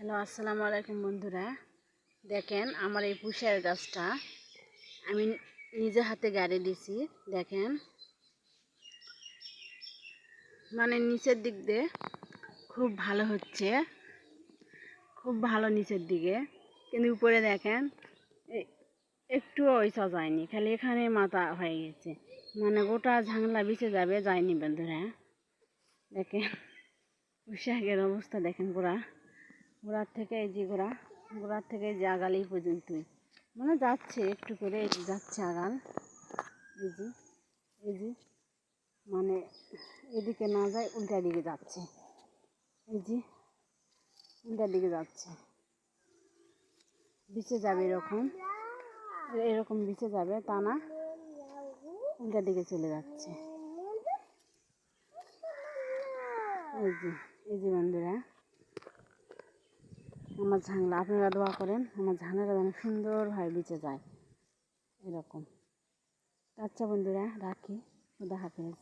Hello, আসসালামু আলাইকুম বন্ধুরা। দেখেন আমার এই পুঁইশাকের গাছটা আমি নিজে হাতে গাড়ি দিছি। দেখেন মানে নিচের দিক দিয়ে খুব ভালো হচ্ছে, খুব ভালো নিচের দিকে, কিন্তু উপরে দেখেন একটুও ওইসা যায়নি, খালি এখানে মাথা হয়ে গেছে, মানে গোটা ঝাংলা বিছে যাবে, যায়নি বন্ধুরা। দেখেন পুঁইশাকের অবস্থা দেখেন, গোড়ার থেকে এই যে গোড়ার থেকে এই যে আগাল এই পর্যন্তই মানে যাচ্ছে, একটু করে এই যে যাচ্ছে আগাল, এই যে মানে এদিকে না যায় উল্টা দিকে যাচ্ছে, এই যে উল্টা দিকে যাচ্ছে, বিছে যাবে, এরকম বিছে যাবে, তা না উল্টা দিকে চলে যাচ্ছে। এই যে বন্ধুরা আমার ঝাংলা, আপনারা দোয়া করেন আমার ঝাংলাটা যেন সুন্দরভাবে বেঁচে যায় এরকম। আচ্ছা বন্ধুরা, রাখি, খুদা হাফেজ।